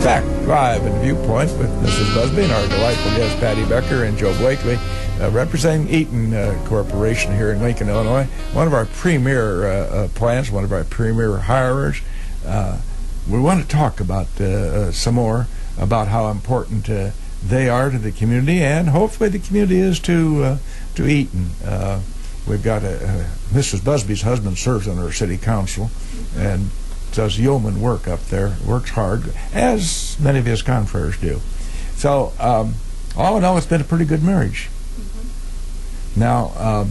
Back live in Viewpoint with Mrs. Busby and our delightful guests Patti Becker and Joe Blankley, representing Eaton Corporation here in Lincoln, Illinois. One of our premier plants, one of our premier hirers. We want to talk about some more about how important they are to the community, and hopefully the community is to Eaton. We've got Mrs. Busby's husband serves on our city council and does yeoman work up there, works hard, as many of his confreres do. So, all in all, it's been a pretty good marriage. Now,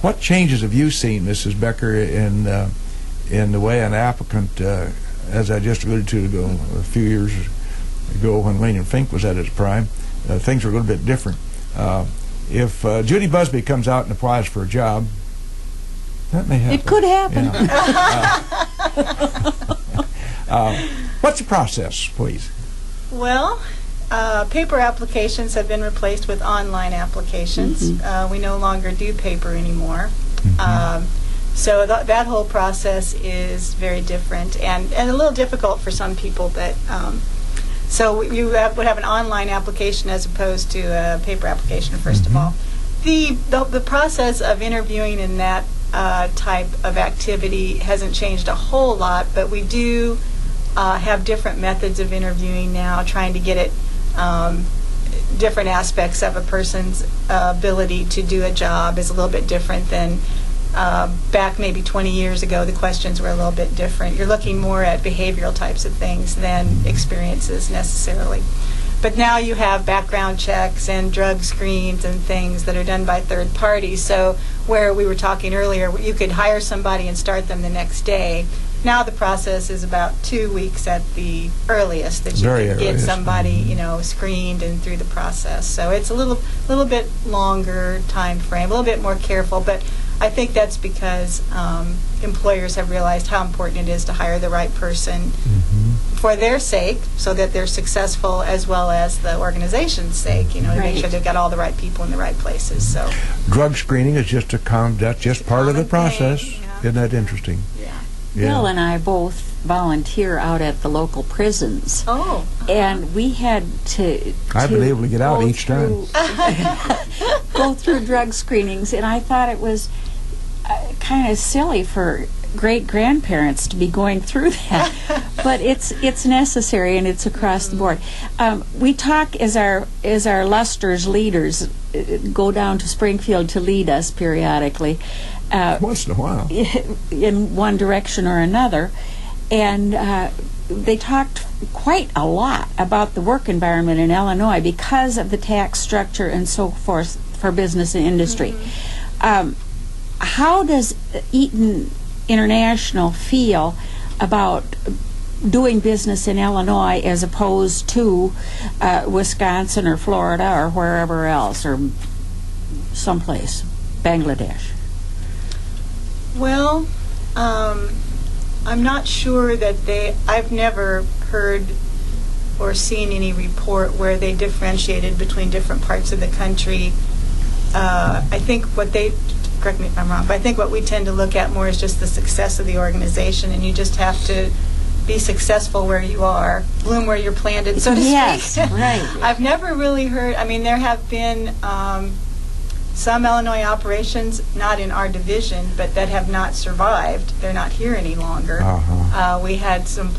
what changes have you seen, Mrs. Becker, in the way an applicant, as I just alluded to a few years ago when Wayne & Fink was at its prime, things are a little bit different. If Judy Busby comes out and applies for a job, that may happen. It could happen. Yeah. What's the process, please? Well, paper applications have been replaced with online applications. We no longer do paper anymore. So that whole process is very different and a little difficult for some people. But so you would have an online application as opposed to a paper application, first of all. The process of interviewing in that type of activity hasn't changed a whole lot, but we do have different methods of interviewing now, trying to get at different aspects of a person's ability to do a job is a little bit different than back maybe 20 years ago. The questions were a little bit different. You're looking more at behavioral types of things than experiences necessarily. But now you have background checks and drug screens and things that are done by third parties. So where we were talking earlier, you could hire somebody and start them the next day. Now the process is about 2 weeks at the earliest that you can get somebody, you know, screened and through the process. So it's a little bit longer time frame, a little bit more careful. But I think that's because employers have realized how important it is to hire the right person for their sake, so that they're successful, as well as the organization's sake. You know, to make sure they've got all the right people in the right places. So drug screening is just that's just part of the process. Isn't that interesting? Yeah. Bill and I both volunteer out at the local prisons. Oh. And we had to I've been able to get out each time. Go through drug screenings, and I thought it was kind of silly for great-grandparents to be going through that. But it's necessary, and it's across the board. We talk as our Luster's leaders go down to Springfield to lead us periodically. Once in a while. In one direction or another. And they talked quite a lot about the work environment in Illinois because of the tax structure and so forth for business and industry. How does Eaton International feel about doing business in Illinois as opposed to Wisconsin or Florida or wherever else, or someplace, Bangladesh? Well, I'm not sure that I've never heard or seen any report where they differentiated between different parts of the country. I think correct me if I'm wrong, but I think what we tend to look at more is just the success of the organization, and you just have to be successful where you are, bloom where you're planted, so to speak. Yes, right. I've never really heard, I mean, there have been some Illinois operations, not in our division, but that have not survived. They're not here any longer. We had some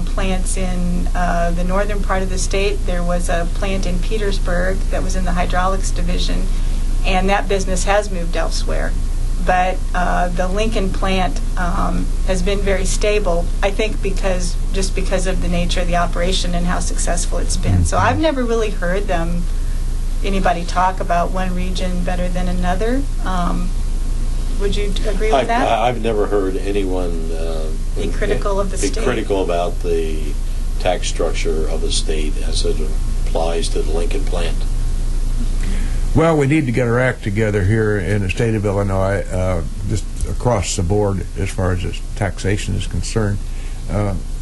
plants in the northern part of the state. There was a plant in Petersburg that was in the hydraulics division, and that business has moved elsewhere. But the Lincoln plant has been very stable, I think just because of the nature of the operation and how successful it's been. So I've never really heard anybody talk about one region better than another. Would you agree with that? I've never heard anyone be critical of the state. Be critical about the tax structure of the state as it applies to the Lincoln plant. Well, we need to get our act together here in the state of Illinois, just across the board as far as this taxation is concerned,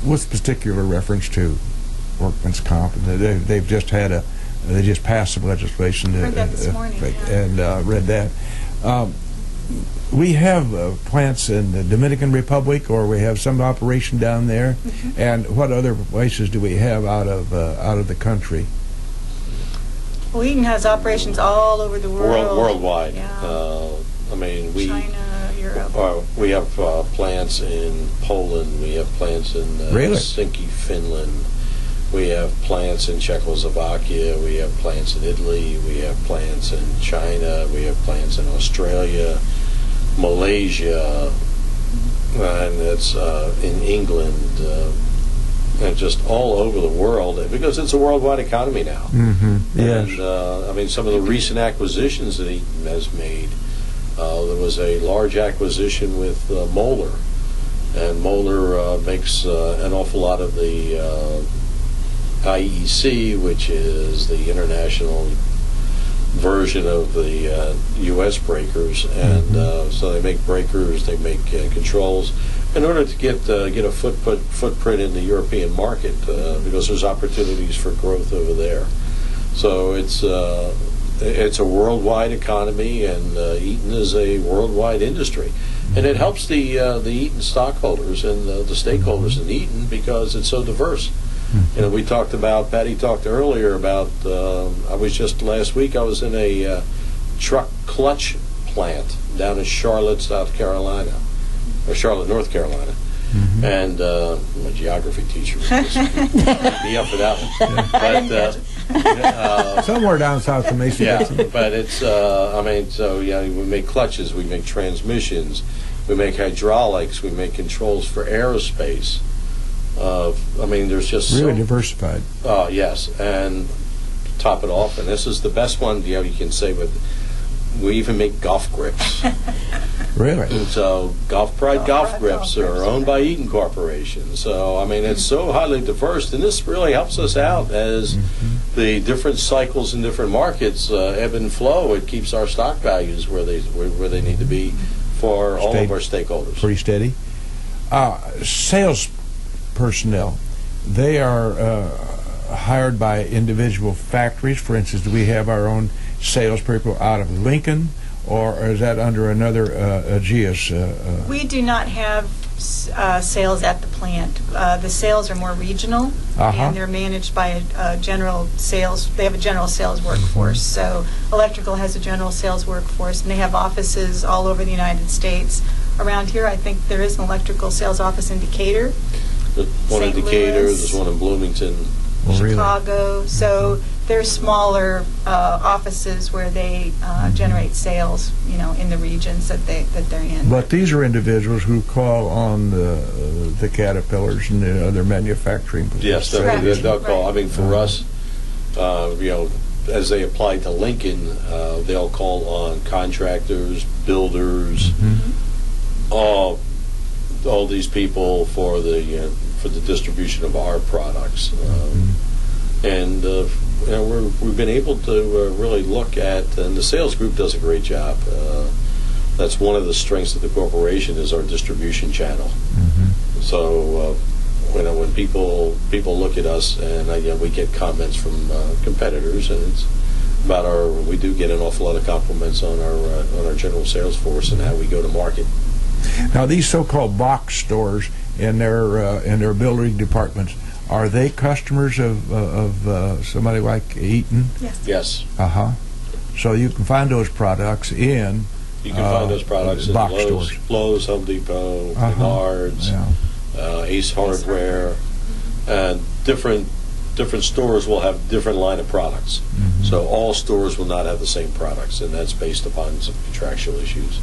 with particular reference to workman's comp. They've just had they just passed some legislation heard that this morning, and read that. we have plants in the Dominican Republic, or we have some operation down there. And what other places do we have out of the country? Well, Eaton has operations all over the world. Worldwide. Yeah. I mean, China, Europe. We have plants in Poland. We have plants in Helsinki, Finland. We have plants in Czechoslovakia. We have plants in Italy. We have plants in China. We have plants in Australia, Malaysia, and it's in England, and just all over the world, because it's a worldwide economy now. Yes. And I mean, some of the recent acquisitions that Eaton has made. There was a large acquisition with Moeller, and Moeller makes an awful lot of the IEC, which is the international version of the U.S. breakers, and so they make breakers, they make controls in order to get a footprint in the European market, because there's opportunities for growth over there. So it's a worldwide economy, and Eaton is a worldwide industry, and it helps the Eaton stockholders and the stakeholders in Eaton because it's so diverse. You know, we talked about, Patti talked earlier about, I was just last week, I was in a truck clutch plant down in Charlotte, South Carolina, or Charlotte, North Carolina. And my geography teacher would be up for that one. But, somewhere down south of Mason. yeah, but it's, I mean, so, yeah, we make clutches, we make transmissions, we make hydraulics, we make controls for aerospace. I mean, there's just really diversified. Yes, and top it off, and this is the best one, you know, you can say, but we even make golf grips. Really? And so golf grips are owned by Eaton Corporation. So, I mean, it's so highly diverse, and this really helps us out as the different cycles in different markets ebb and flow. It keeps our stock values where they need to be for all of our stakeholders. Pretty steady. Sales personnel, they are hired by individual factories. For instance, do we have our own salespeople out of Lincoln, or is that under another Aegeus? We do not have sales at the plant. The sales are more regional, and they're managed by a general sales. They have a general sales workforce. So electrical has a general sales workforce, and they have offices all over the United States. Around here, I think there is an electrical sales office in Decatur. There's one in Decatur, there's one in Bloomington. Chicago. Really? So they're smaller offices where they generate sales, you know, in the regions that they're in. But these are individuals who call on the Caterpillars and the other manufacturing positions. Yes, they'll call. I mean, for us, you know, as they apply to Lincoln, they'll call on contractors, builders, all these people for the distribution of our products, and you know, we've been able to really look at, and the sales group does a great job. That's one of the strengths of the corporation is our distribution channel. So you know, when people look at us, and you know, we get comments from competitors, and it's about we do get an awful lot of compliments on our general sales force and how we go to market. Now, these so-called box stores in their building departments, are they customers of somebody like Eaton? Yes. Yes. So you can find those products in. You can find those products in box stores. Lowe's, Home Depot, Menards, Ace Hardware, and different stores will have different line of products. So all stores will not have the same products, and that's based upon some contractual issues.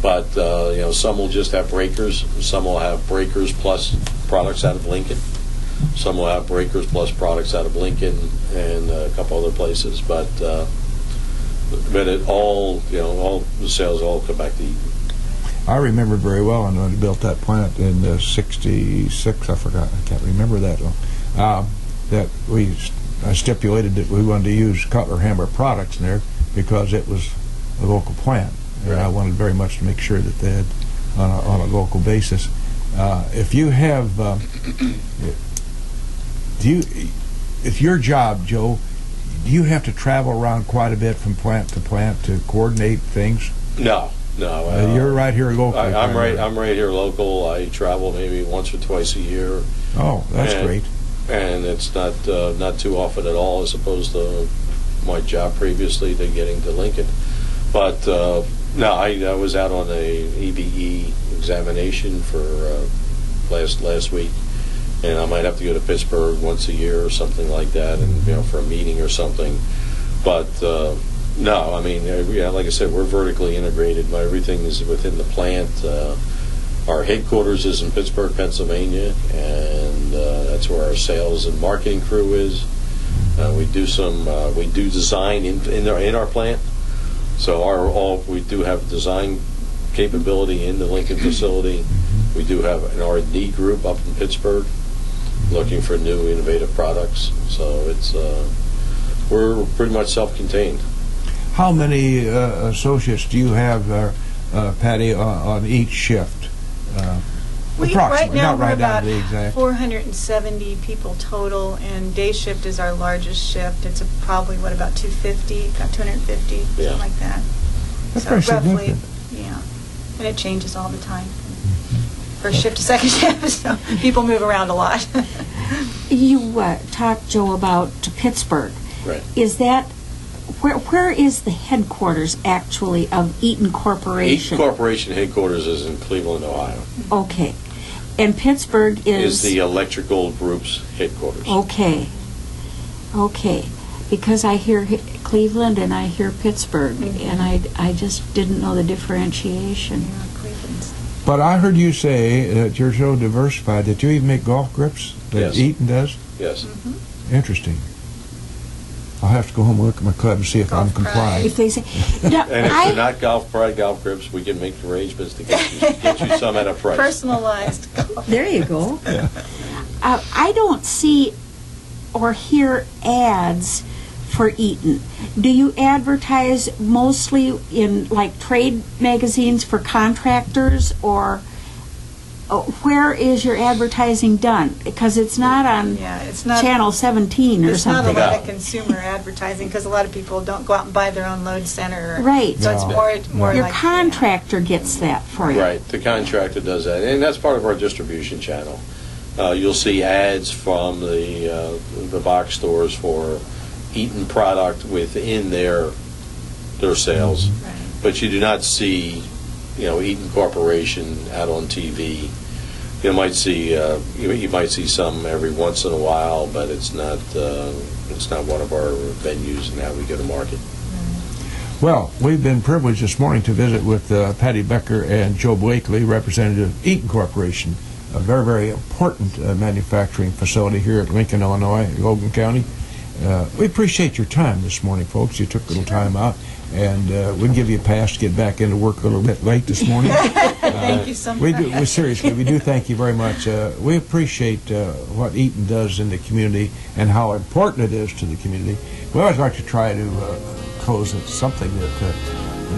But you know, some will just have breakers. Some will have breakers plus products out of Lincoln. Some will have breakers plus products out of Lincoln and a couple other places. But it all, you know, all the sales all come back to Eaton. I remember very well when I built that plant in '66. I forgot. I can't remember that one. That I stipulated that we wanted to use Cutler Hammer products in there because it was a local plant. And I wanted very much to make sure that they had on a local basis. If you have, it's your job, Joe. Do you have to travel around quite a bit from plant to plant to coordinate things? No, No, You're right here locally. I'm right here local. I travel maybe once or twice a year. Oh, that's great. And it's not too often at all, as opposed to my job previously to getting to Lincoln. But no, I was out on a EBE examination for last week, and I might have to go to Pittsburgh once a year or something like that, and for a meeting or something. But no, I mean, like I said, we're vertically integrated. Everything is within the plant. Our headquarters is in Pittsburgh, Pennsylvania, and that's where our sales and marketing crew is. We do design in our plant. So we do have design capability in the Lincoln facility. We do have an R&D group up in Pittsburgh looking for new innovative products. So we're pretty much self-contained. How many associates do you have, Patti, on each shift? Right now we're down about to the exact. 470 people total, and day shift is our largest shift. It's probably, about 250, about 250, something like that. That's very significant. Yeah. And it changes all the time. First shift to second shift, so people move around a lot. You talked, Joe, about Pittsburgh. Right. Is that where is the headquarters actually of Eaton Corporation? Eaton Corporation headquarters is in Cleveland, Ohio. Okay. And Pittsburgh is the electrical group's headquarters. Okay. Because I hear Cleveland and I hear Pittsburgh, and I just didn't know the differentiation. Yeah, Cleveland's. But I heard you say that you're so diversified that you even make golf grips that Yes. Eaton does? Yes. Interesting. I'll have to go home and look at my club and see if I'm complying. If they say, And if they're not golf grips, we can make arrangements to get you some at a price. Personalized. there you go. Yeah. I don't see or hear ads for Eaton. Do you advertise mostly in like trade magazines for contractors, or where is your advertising done? Because it's not on Channel 17 or It's something. not a lot of consumer advertising because a lot of people don't go out and buy their own load center. Right. So it's more Your like contractor gets that for you. Right, the contractor does that, and that's part of our distribution channel. You'll see ads from the box stores for Eaton product within their sales, but you do not see Eaton Corporation out on TV. You might see some every once in a while, but it's not one of our venues in how we go to market. Well, we've been privileged this morning to visit with Patti Becker and Joe Blankley, representative of Eaton Corporation, a very, very important manufacturing facility here at Lincoln, Illinois, Logan County. We appreciate your time this morning, folks. You took a little time out, and we'll give you a pass to get back into work a little bit late this morning. Thank you so much. Seriously, we do thank you very much. We appreciate what Eaton does in the community and how important it is to the community. We always like to try to close with something that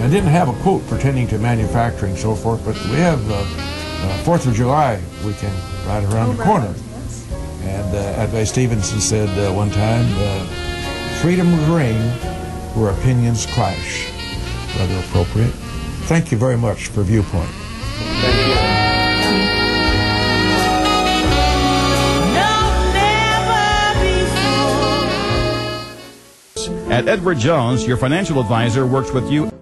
I didn't have a quote pertaining to manufacturing and so forth, but we have 4th of July weekend right around the corner. Yes. And as Stevenson said one time, freedom will reign where opinions clash. Rather appropriate. Thank you very much for Viewpoint. Thank you. At Edward Jones, your financial advisor works with you.